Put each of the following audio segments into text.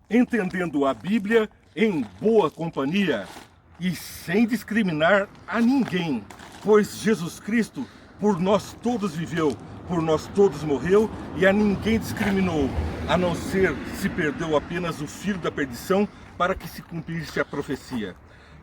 entendendo a Bíblia em boa companhia e sem discriminar a ninguém, pois Jesus Cristo por nós todos viveu, por nós todos morreu e a ninguém discriminou, a não ser se perdeu apenas o filho da perdição para que se cumprisse a profecia.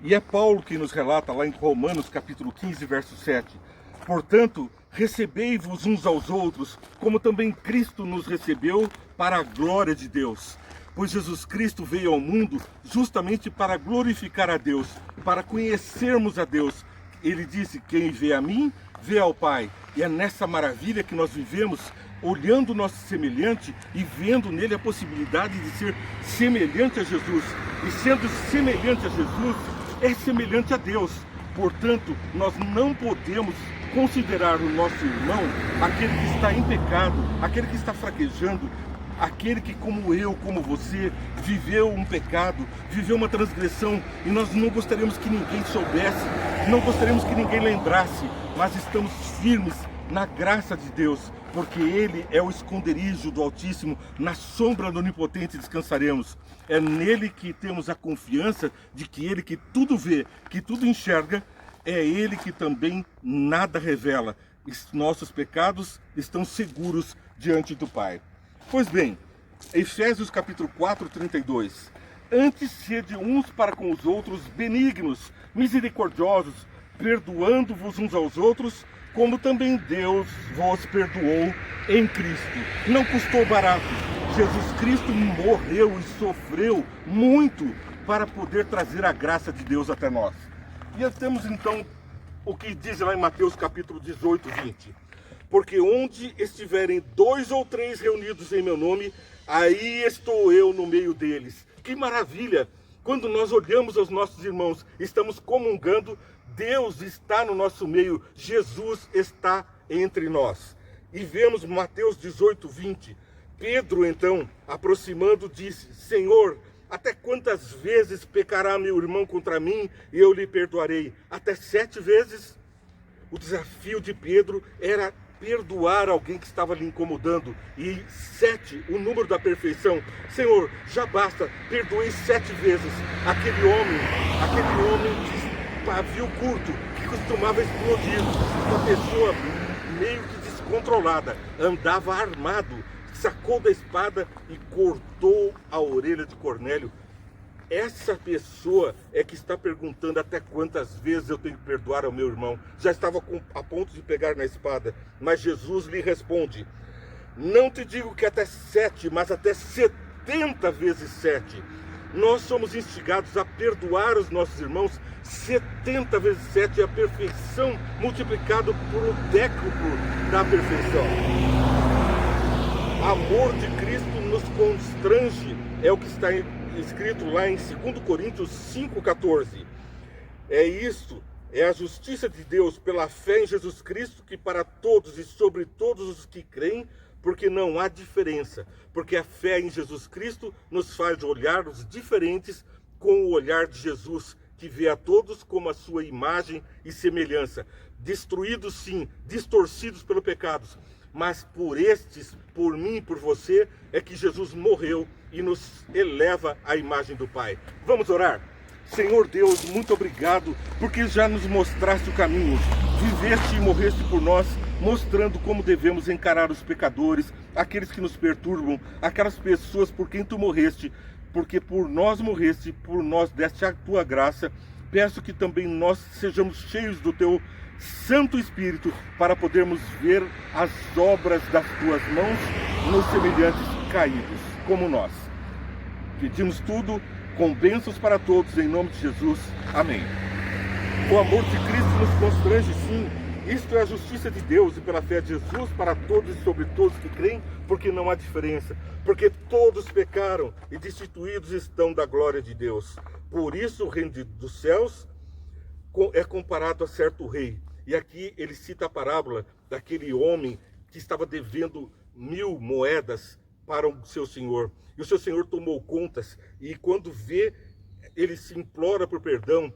E é Paulo que nos relata lá em Romanos capítulo 15, verso 7. Portanto, recebei-vos uns aos outros, como também Cristo nos recebeu para a glória de Deus. Pois Jesus Cristo veio ao mundo justamente para glorificar a Deus, para conhecermos a Deus. Ele disse, quem vê a mim, vê ao Pai. E é nessa maravilha que nós vivemos, olhando o nosso semelhante e vendo nele a possibilidade de ser semelhante a Jesus. E sendo semelhante a Jesus, é semelhante a Deus. Portanto, nós não podemos considerar o nosso irmão aquele que está em pecado, aquele que está fraquejando, aquele que, como eu, como você, viveu um pecado, viveu uma transgressão, e nós não gostaríamos que ninguém soubesse, não gostaríamos que ninguém lembrasse, mas estamos firmes na graça de Deus, porque Ele é o esconderijo do Altíssimo, na sombra do Onipotente descansaremos. É nele que temos a confiança de que Ele que tudo vê, que tudo enxerga, é Ele que também nada revela. Nossos pecados estão seguros diante do Pai. Pois bem, Efésios capítulo 4, 32. Antes sede uns para com os outros benignos, misericordiosos, perdoando-vos uns aos outros, como também Deus vos perdoou em Cristo. Não custou barato. Jesus Cristo morreu e sofreu muito para poder trazer a graça de Deus até nós. E temos então o que diz lá em Mateus capítulo 18, 20. Porque onde estiverem 2 ou 3 reunidos em meu nome, aí estou eu no meio deles. Que maravilha! Quando nós olhamos aos nossos irmãos, estamos comungando, Deus está no nosso meio, Jesus está entre nós. E vemos Mateus 18, 20. Pedro, então, aproximando, disse, Senhor, até quantas vezes pecará meu irmão contra mim e eu lhe perdoarei? Até 7 vezes? O desafio de Pedro era perdoar alguém que estava lhe incomodando. E 7, o número da perfeição. Senhor, já basta, perdoei 7 vezes aquele homem de pavio curto, que costumava explodir, uma pessoa meio que descontrolada, andava armado, sacou da espada e cortou a orelha de Cornélio. Essa pessoa é que está perguntando até quantas vezes eu tenho que perdoar ao meu irmão. Já estava a ponto de pegar na espada, mas Jesus lhe responde, não te digo que até 7, mas até 70 vezes 7. Nós somos instigados a perdoar os nossos irmãos 70 vezes 7, é a perfeição multiplicado por um décuplo da perfeição. Amor de Cristo nos constrange, é o que está escrito lá em 2 Coríntios 5,14. É isto, é a justiça de Deus pela fé em Jesus Cristo, que para todos e sobre todos os que creem, porque não há diferença, porque a fé em Jesus Cristo nos faz olhar os diferentes com o olhar de Jesus, que vê a todos como a sua imagem e semelhança, destruídos sim, distorcidos pelo pecado, mas por estes, por mim e por você, é que Jesus morreu e nos eleva à imagem do Pai. Vamos orar? Senhor Deus, muito obrigado, porque já nos mostraste o caminho, viveste e morreste por nós, mostrando como devemos encarar os pecadores, aqueles que nos perturbam, aquelas pessoas por quem tu morreste, porque por nós morreste, por nós deste a tua graça. Peço que também nós sejamos cheios do teu Santo Espírito, para podermos ver as obras das tuas mãos nos semelhantes caídos, como nós. Pedimos tudo com bênçãos para todos, em nome de Jesus. Amém. O amor de Cristo nos constrange, sim. Isto é a justiça de Deus, e pela fé de Jesus, para todos e sobre todos que creem, porque não há diferença. Porque todos pecaram e destituídos estão da glória de Deus. Por isso o reino dos céus é comparado a certo rei. E aqui ele cita a parábola daquele homem que estava devendo 1000 moedas para o seu senhor. E o seu senhor tomou contas, e quando vê, ele se implora por perdão.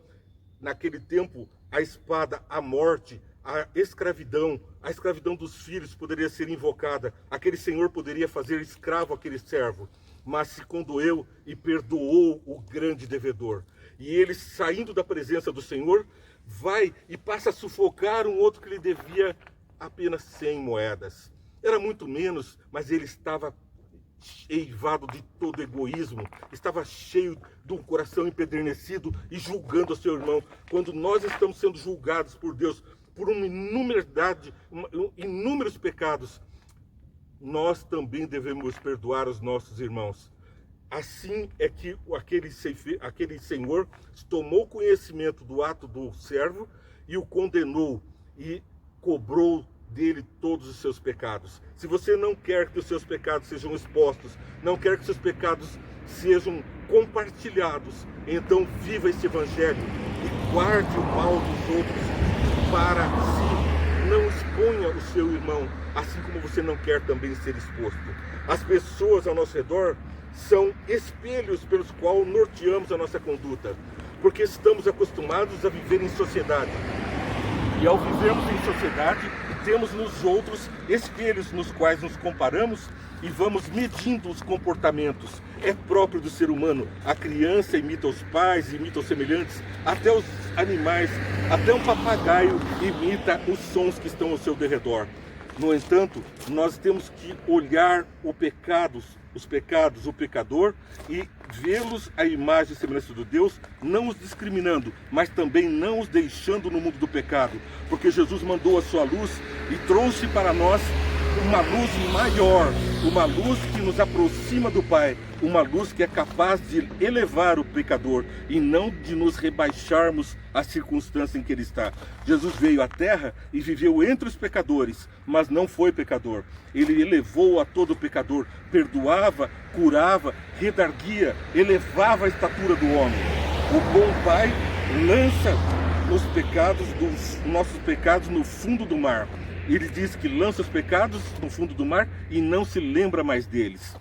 Naquele tempo, a espada, a morte, a escravidão dos filhos poderia ser invocada. Aquele senhor poderia fazer escravo aquele servo. mas se condoeu e perdoou o grande devedor. E ele, saindo da presença do Senhor, vai e passa a sufocar um outro que lhe devia apenas 100 moedas. Era muito menos, mas ele estava eivado de todo egoísmo, estava cheio de um coração empedernecido e julgando o seu irmão. Quando nós estamos sendo julgados por Deus por uma inúmeros pecados, nós também devemos perdoar os nossos irmãos. Assim é que aquele senhor tomou conhecimento do ato do servo e o condenou e cobrou dele todos os seus pecados. Se você não quer que os seus pecados sejam expostos, não quer que os seus pecados sejam compartilhados, então viva esse evangelho e guarde o mal dos outros para si. Não exponha o seu irmão, assim como você não quer também ser exposto. As pessoas ao nosso redor são espelhos pelos quais norteamos a nossa conduta, porque estamos acostumados a viver em sociedade. E ao vivermos em sociedade, temos nos outros espelhos nos quais nos comparamos e vamos medindo os comportamentos. É próprio do ser humano. A criança imita os pais, imita os semelhantes, até os animais, até um papagaio imita os sons que estão ao seu derredor. No entanto, nós temos que olhar os pecados, o pecador, e vê-los à imagem e semelhança de Deus, não os discriminando, mas também não os deixando no mundo do pecado, porque Jesus mandou a sua luz e trouxe para nós uma luz maior, uma luz que nos aproxima do Pai, uma luz que é capaz de elevar o pecador e não de nos rebaixarmos à circunstância em que ele está. Jesus veio à terra e viveu entre os pecadores, mas não foi pecador. Ele elevou a todo pecador, perdoava, curava, redarguia, elevava a estatura do homem. O bom Pai lança os nossos pecados no fundo do mar. Ele diz que lança os pecados no fundo do mar e não se lembra mais deles.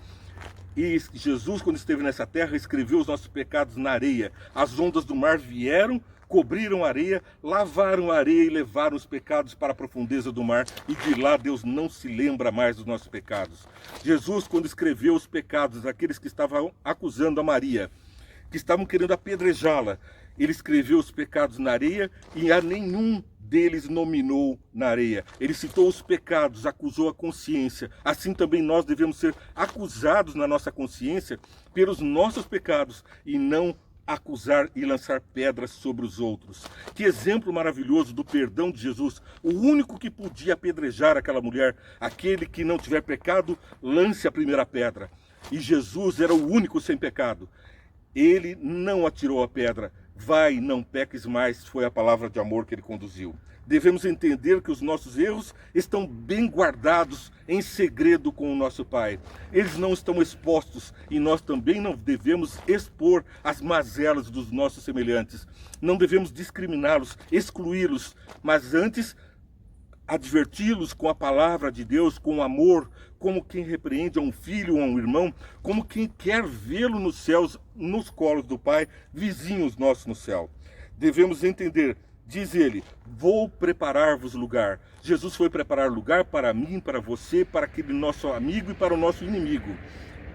E Jesus, quando esteve nessa terra, escreveu os nossos pecados na areia. As ondas do mar vieram, cobriram a areia, lavaram a areia e levaram os pecados para a profundeza do mar. E de lá Deus não se lembra mais dos nossos pecados. Jesus, quando escreveu os pecados daqueles que estavam acusando a Maria, que estavam querendo apedrejá-la, ele escreveu os pecados na areia e a nenhum deles nominou na areia. Ele citou os pecados, acusou a consciência. Assim também nós devemos ser acusados na nossa consciência pelos nossos pecados e não acusar e lançar pedras sobre os outros. Que exemplo maravilhoso do perdão de Jesus. O único que podia apedrejar aquela mulher, aquele que não tiver pecado, lance a primeira pedra. E Jesus era o único sem pecado. Ele não atirou a pedra. Vai, não peques mais, foi a palavra de amor que ele conduziu. Devemos entender que os nossos erros estão bem guardados em segredo com o nosso Pai. Eles não estão expostos e nós também não devemos expor as mazelas dos nossos semelhantes. Não devemos discriminá-los, excluí-los, mas antes adverti-los com a palavra de Deus, com amor, como quem repreende a um filho ou a um irmão, como quem quer vê-lo nos céus, nos colos do Pai, vizinhos nossos no céu. Devemos entender, diz ele, vou preparar-vos lugar. Jesus foi preparar lugar para mim, para você, para aquele nosso amigo e para o nosso inimigo,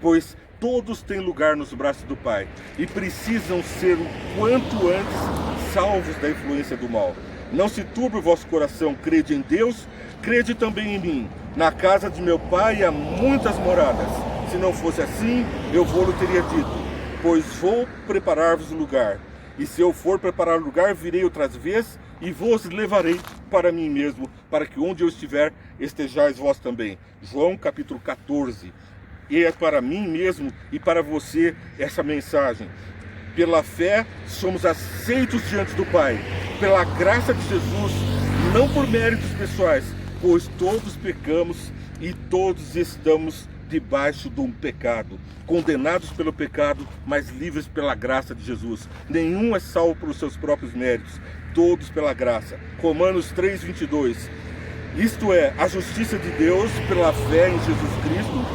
pois todos têm lugar nos braços do Pai e precisam ser o quanto antes salvos da influência do mal. Não se turbe o vosso coração, crede em Deus, crede também em mim. Na casa de meu Pai há muitas moradas. Se não fosse assim, eu vou-lhe teria dito, pois vou preparar-vos lugar. E se eu for preparar lugar, virei outras vezes e vos levarei para mim mesmo, para que onde eu estiver, estejais vós também. João capítulo 14. E é para mim mesmo e para você essa mensagem. Pela fé, somos aceitos diante do Pai, pela graça de Jesus, não por méritos pessoais, pois todos pecamos e todos estamos debaixo de um pecado, condenados pelo pecado, mas livres pela graça de Jesus. Nenhum é salvo pelos seus próprios méritos, todos pela graça. Romanos 3:22. Isto é, a justiça de Deus pela fé em Jesus Cristo,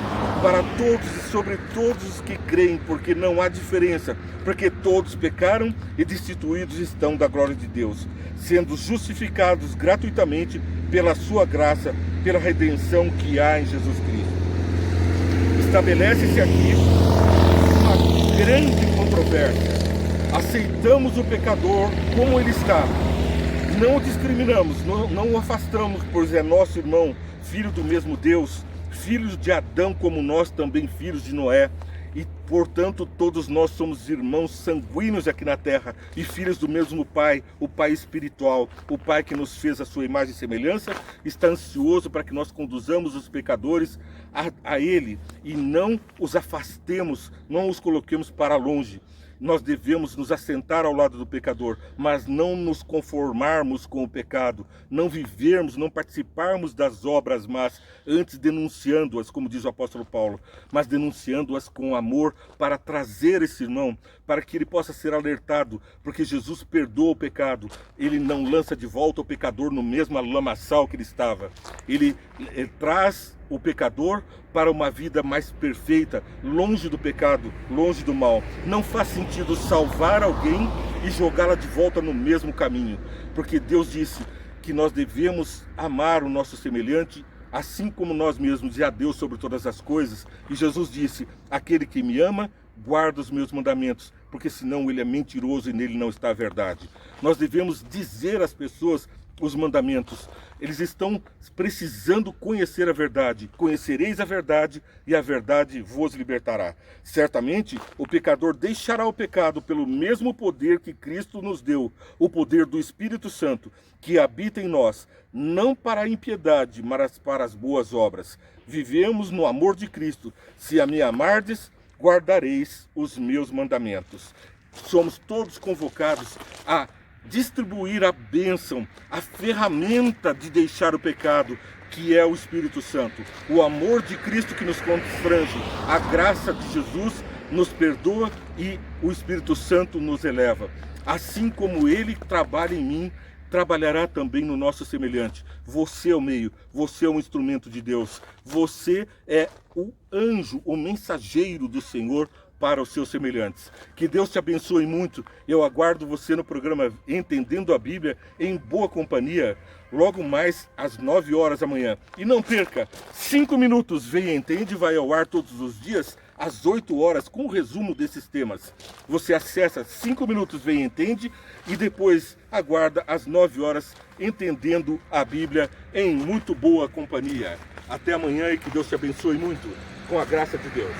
para todos e sobre todos os que creem, porque não há diferença, porque todos pecaram e destituídos estão da glória de Deus, sendo justificados gratuitamente pela sua graça, pela redenção que há em Jesus Cristo. estabelece-se aqui uma grande controvérsia. Aceitamos o pecador como ele está. Não o discriminamos, não o afastamos, pois é nosso irmão, filho do mesmo Deus, filhos de Adão como nós também, filhos de Noé. E, portanto, todos nós somos irmãos sanguíneos aqui na terra e filhos do mesmo Pai, o Pai espiritual, o Pai que nos fez a sua imagem e semelhança, está ansioso para que nós conduzamos os pecadores a Ele e não os afastemos, não os coloquemos para longe. Nós devemos nos assentar ao lado do pecador, mas não nos conformarmos com o pecado, não vivermos, não participarmos das obras más, antes denunciando-as, como diz o apóstolo Paulo, mas denunciando-as com amor para trazer esse irmão, para que ele possa ser alertado, porque Jesus perdoa o pecado, ele não lança de volta o pecador no mesmo lamaçal que ele estava, ele traz o pecador para uma vida mais perfeita, longe do pecado, longe do mal. Não faz sentido salvar alguém e jogá-la de volta no mesmo caminho, porque Deus disse que nós devemos amar o nosso semelhante assim como nós mesmos, e a Deus sobre todas as coisas. E Jesus disse: aquele que me ama guarda os meus mandamentos, porque senão ele é mentiroso e nele não está a verdade. Nós devemos dizer às pessoas os mandamentos. Eles estão precisando conhecer a verdade. Conhecereis a verdade e a verdade vos libertará. Certamente o pecador deixará o pecado pelo mesmo poder que Cristo nos deu, o poder do Espírito Santo que habita em nós, não para a impiedade, mas para as boas obras. Vivemos no amor de Cristo. Se a me amardes, guardareis os meus mandamentos. Somos todos convocados a distribuir a bênção, a ferramenta de deixar o pecado, que é o Espírito Santo. O amor de Cristo que nos constrange, a graça de Jesus nos perdoa e o Espírito Santo nos eleva. Assim como Ele trabalha em mim, trabalhará também no nosso semelhante. Você é o meio, você é um instrumento de Deus. Você é o anjo, o mensageiro do Senhor para os seus semelhantes. Que Deus te abençoe muito. Eu aguardo você no programa Entendendo a Bíblia, em boa companhia, logo mais às 9 horas da manhã. E não perca, 5 minutos Venha Entende vai ao ar todos os dias, às 8 horas, com o resumo desses temas. Você acessa 5 minutos Venha Entende e depois aguarda às 9 horas Entendendo a Bíblia, em muito boa companhia. Até amanhã e que Deus te abençoe muito, com a graça de Deus.